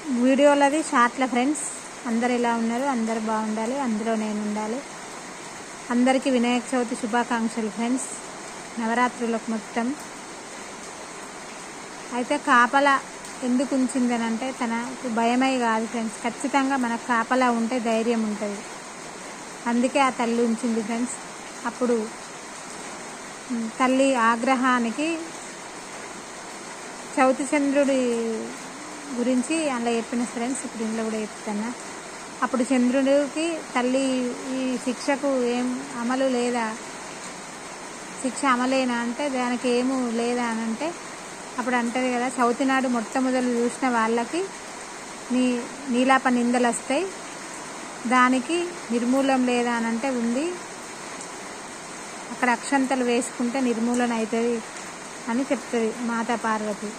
వీడియోలది షార్ట్ల friends. అందరు ఎలా ఉన్నారు? అందరు బాగుండాలి, అందులో నేను ఉండాలి. అందరికీ వినాయక చవితి శుభాకాంక్షలు ఫ్రెండ్స్. నవరాత్రులకు మొత్తం అయితే కాపలా ఎందుకు ఉంచిందని అంటే తనకు భయమై కాదు ఫ్రెండ్స్. ఖచ్చితంగా మనకు కాపలా ఉంటే ధైర్యం ఉంటుంది. అందుకే ఆ తల్లి ఉంచింది ఫ్రెండ్స్. అప్పుడు తల్లి ఆగ్రహానికి చవితి చంద్రుడి గురించి అలా చెప్పిన ఫ్రెండ్స్. ఇప్పుడు ఇంట్లో కూడా చెప్తాను. అప్పుడు చంద్రుడికి తల్లి ఈ శిక్షకు ఏం అమలు లేదా, శిక్ష అమలేనా అంటే దానికి ఏమూ లేదా అని అంటే అప్పుడు అంటది కదా, చవితి నాడు మొట్టమొదలు చూసిన వాళ్ళకి నీలాప నిందలు వస్తాయి, దానికి నిర్మూలం లేదా అని అంటే ఉంది, అక్కడ అక్షంతలు వేసుకుంటే నిర్మూలన అవుతుంది అని చెప్తుంది మాతా పార్వతి.